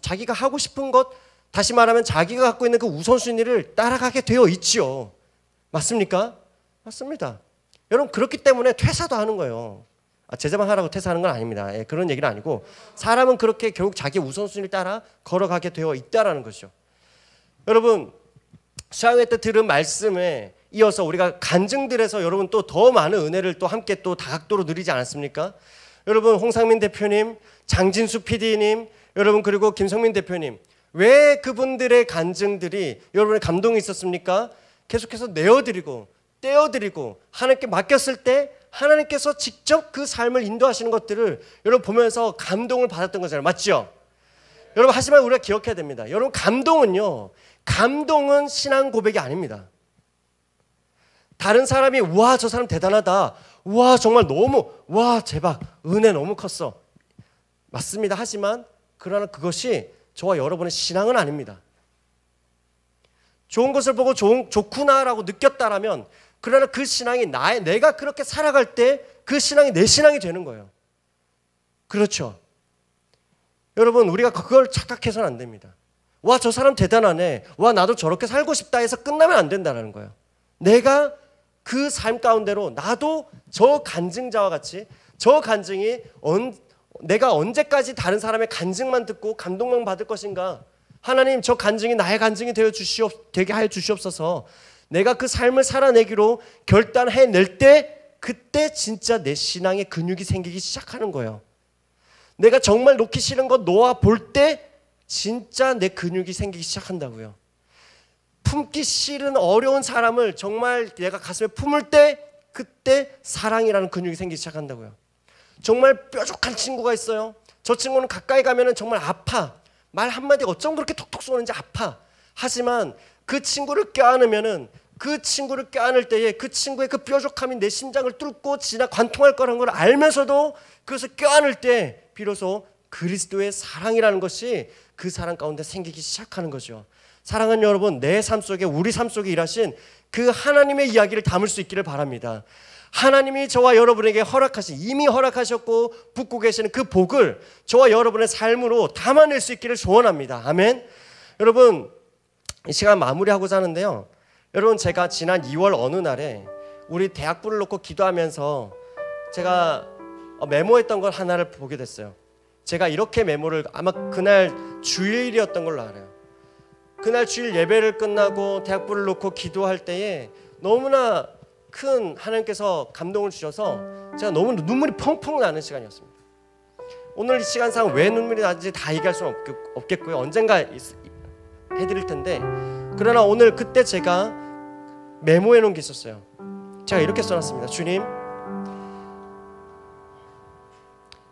자기가 하고 싶은 것, 다시 말하면 자기가 갖고 있는 그 우선순위를 따라가게 되어 있지요. 맞습니까? 맞습니다. 여러분 그렇기 때문에 퇴사도 하는 거예요. 제자만 하라고 퇴사하는 건 아닙니다. 그런 얘기는 아니고 사람은 그렇게 결국 자기 우선순위를 따라 걸어가게 되어 있다라는 것이죠. 여러분 수양회 때 들은 말씀에 이어서 우리가 간증들에서 여러분 또 더 많은 은혜를 또 함께 또 다각도로 누리지 않았습니까? 여러분 홍상민 대표님, 장진수 PD님, 여러분 그리고 김성민 대표님, 왜 그분들의 간증들이 여러분의 감동이 있었습니까? 계속해서 내어드리고 떼어드리고 하나님께 맡겼을 때 하나님께서 직접 그 삶을 인도하시는 것들을 여러분 보면서 감동을 받았던 거잖아요. 맞죠? 여러분 하지만 우리가 기억해야 됩니다. 여러분 감동은 신앙 고백이 아닙니다. 다른 사람이 와 저 사람 대단하다, 와 정말 너무 와 대박 은혜 너무 컸어, 맞습니다. 하지만 그러나 그것이 저와 여러분의 신앙은 아닙니다. 좋은 것을 보고 좋구나라고 느꼈다라면 그러나 그 신앙이 내가 그렇게 살아갈 때 그 신앙이 내 신앙이 되는 거예요. 그렇죠? 여러분 우리가 그걸 착각해서는 안 됩니다. 와 저 사람 대단하네, 와 나도 저렇게 살고 싶다 해서 끝나면 안 된다는 거예요. 내가 그 삶 가운데로 나도 저 간증자와 같이 저 간증이 내가 언제까지 다른 사람의 간증만 듣고 감동만 받을 것인가. 하나님 저 간증이 나의 간증이 되게 하여 주시옵소서. 내가 그 삶을 살아내기로 결단해낼 때 그때 진짜 내 신앙의 근육이 생기기 시작하는 거예요. 내가 정말 놓기 싫은 거 놓아 볼 때 진짜 내 근육이 생기기 시작한다고요. 품기 싫은 어려운 사람을 정말 내가 가슴에 품을 때 그때 사랑이라는 근육이 생기기 시작한다고요. 정말 뾰족한 친구가 있어요. 저 친구는 가까이 가면은 정말 아파. 말 한마디가 어쩜 그렇게 톡톡 쏘는지 아파. 하지만 그 친구를 껴안으면은 그 친구를 껴안을 때에 그 친구의 그 뾰족함이 내 심장을 뚫고 관통할 거라는 걸 알면서도 그것을 껴안을 때 비로소 그리스도의 사랑이라는 것이 그 사랑 가운데 생기기 시작하는 거죠. 사랑하는 여러분, 내 삶 속에 우리 삶 속에 일하신 그 하나님의 이야기를 담을 수 있기를 바랍니다. 하나님이 저와 여러분에게 이미 허락하셨고 붓고 계시는 그 복을 저와 여러분의 삶으로 담아낼 수 있기를 소원합니다. 아멘. 여러분 이 시간 마무리하고자 하는데요, 여러분 제가 지난 2월 어느 날에 우리 대학부를 놓고 기도하면서 제가 메모했던 걸 하나를 보게 됐어요. 제가 이렇게 메모를, 아마 그날 주일이었던 걸로 알아요. 그날 주일 예배를 끝나고 대학부를 놓고 기도할 때에 너무나 큰 하나님께서 감동을 주셔서 제가 너무 눈물이 펑펑 나는 시간이었습니다. 오늘 이 시간상 왜 눈물이 나는지 다 얘기할 수는 없겠고요. 언젠가 해드릴 텐데, 그러나 오늘 그때 제가 메모해 놓은 게 있었어요. 제가 이렇게 써놨습니다.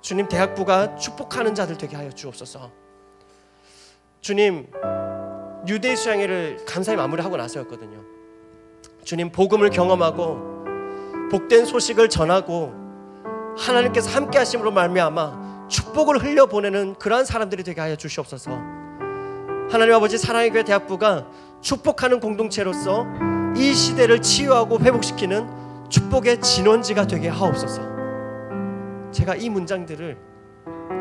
주님 대학부가 축복하는 자들 되게 하여 주옵소서. 주님 뉴데이 수양회를 감사히 마무리하고 나서였거든요. 주님 복음을 경험하고 복된 소식을 전하고 하나님께서 함께 하심으로 말미암아 축복을 흘려보내는 그러한 사람들이 되게 하여 주시옵소서. 하나님 아버지, 사랑의 교회 대학부가 축복하는 공동체로서 이 시대를 치유하고 회복시키는 축복의 진원지가 되게 하옵소서. 제가 이 문장들을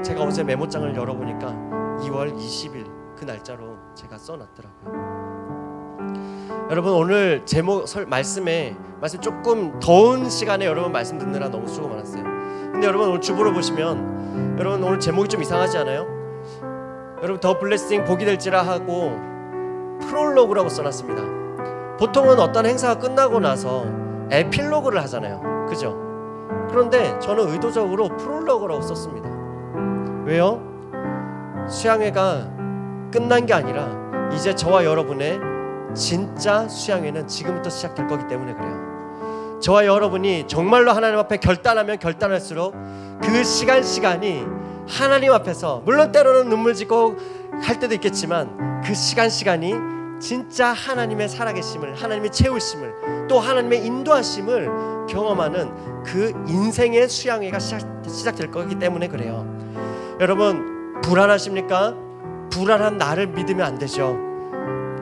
제가 어제 메모장을 열어보니까 2월 20일 그 날짜로 제가 써놨더라고요. 여러분 오늘 말씀 조금 더운 시간에 여러분 말씀 듣느라 너무 수고 많았어요. 근데 여러분 오늘 주보를 보시면 여러분 오늘 제목이 좀 이상하지 않아요? 여러분 더 블레싱 복이 될지라 하고 프롤로그라고 써놨습니다. 보통은 어떤 행사가 끝나고 나서 에필로그를 하잖아요. 그죠? 그런데 저는 의도적으로 프롤로그라고 썼습니다. 왜요? 수양회가 끝난 게 아니라 이제 저와 여러분의 진짜 수양회는 지금부터 시작될 거기 때문에 그래요. 저와 여러분이 정말로 하나님 앞에 결단하면 결단할수록 그 시간이 하나님 앞에서, 물론 때로는 눈물 짓고 할 때도 있겠지만, 그 시간이 진짜 하나님의 살아계심을, 하나님의 채우심을, 또 하나님의 인도하심을 경험하는 그 인생의 수양회가 시작될 거기 때문에 그래요. 여러분, 불안하십니까? 불안한 나를 믿으면 안 되죠.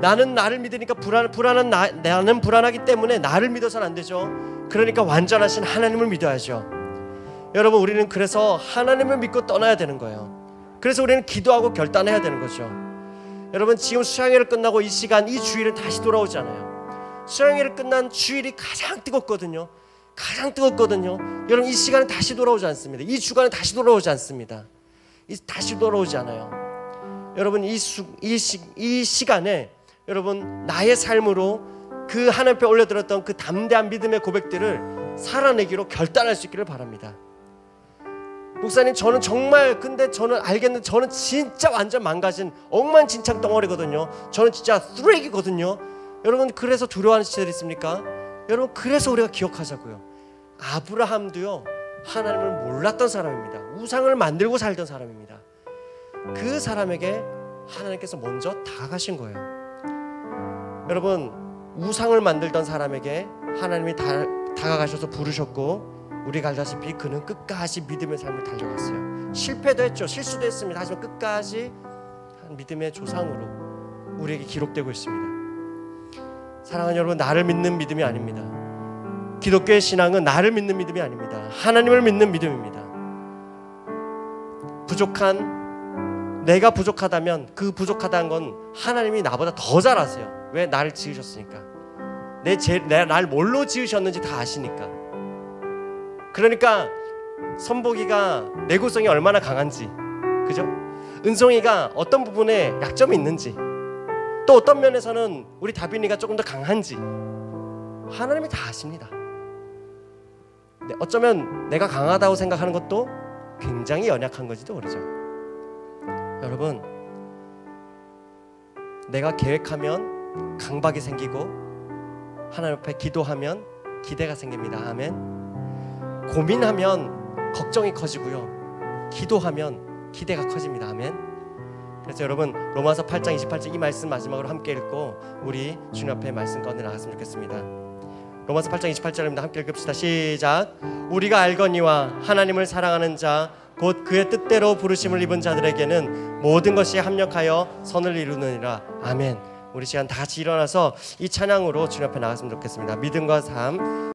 나는 나를 믿으니까 불안한 나는 불안하기 때문에 나를 믿어서는 안 되죠. 그러니까 완전하신 하나님을 믿어야죠. 여러분, 우리는 그래서 하나님을 믿고 떠나야 되는 거예요. 그래서 우리는 기도하고 결단해야 되는 거죠. 여러분, 지금 수양회를 끝나고 이 시간, 이 주일은 다시 돌아오잖아요. 수양회를 끝난 주일이 가장 뜨겁거든요. 여러분, 이 시간은 다시 돌아오지 않습니다. 이 주간은 다시 돌아오지 않습니다. 다시 돌아오지 않아요. 여러분, 이 시간에 여러분, 나의 삶으로 그 하나님 앞에 올려드렸던 그 담대한 믿음의 고백들을 살아내기로 결단할 수 있기를 바랍니다. 목사님, 저는 정말, 근데 저는 알겠는데 저는 진짜 완전 망가진 엉망진창 덩어리거든요. 저는 진짜 쓰레기거든요. 여러분, 그래서 두려워하는 시절이 있습니까? 여러분, 그래서 우리가 기억하자고요. 아브라함도요, 하나님을 몰랐던 사람입니다. 우상을 만들고 살던 사람입니다. 그 사람에게 하나님께서 먼저 다가가신 거예요. 여러분, 우상을 만들던 사람에게 하나님이 다가가셔서 부르셨고, 우리가 알다시피 그는 끝까지 믿음의 삶을 달려갔어요. 실패도 했죠. 실수도 했습니다. 하지만 끝까지 한 믿음의 조상으로 우리에게 기록되고 있습니다. 사랑하는 여러분, 나를 믿는 믿음이 아닙니다. 기독교의 신앙은 나를 믿는 믿음이 아닙니다. 하나님을 믿는 믿음입니다. 내가 부족하다면 그 부족하다는 건 하나님이 나보다 더 잘 아세요. 왜? 나를 지으셨으니까. 날 뭘로 지으셨는지 다 아시니까. 그러니까 선복이가 내구성이 얼마나 강한지, 그죠? 은송이가 어떤 부분에 약점이 있는지, 또 어떤 면에서는 우리 다빈이가 조금 더 강한지 하나님이 다 아십니다. 어쩌면 내가 강하다고 생각하는 것도 굉장히 연약한 건지도 모르죠. 여러분, 내가 계획하면 강박이 생기고, 하나님 앞에 기도하면 기대가 생깁니다. 아멘. 고민하면 걱정이 커지고요, 기도하면 기대가 커집니다. 아멘. 그래서 여러분, 로마서 8장 28절 이 말씀 마지막으로 함께 읽고 우리 주님 앞에 말씀 가운데 나갔으면 좋겠습니다. 로마서 8장 28절입니다. 함께 읽읍시다. 시작. 우리가 알거니와 하나님을 사랑하는 자 곧 그의 뜻대로 부르심을 입은 자들에게는 모든 것이 합력하여 선을 이루느니라. 아멘. 우리 시간 다 같이 일어나서 이 찬양으로 주님 앞에 나갔으면 좋겠습니다. 믿음과 삶.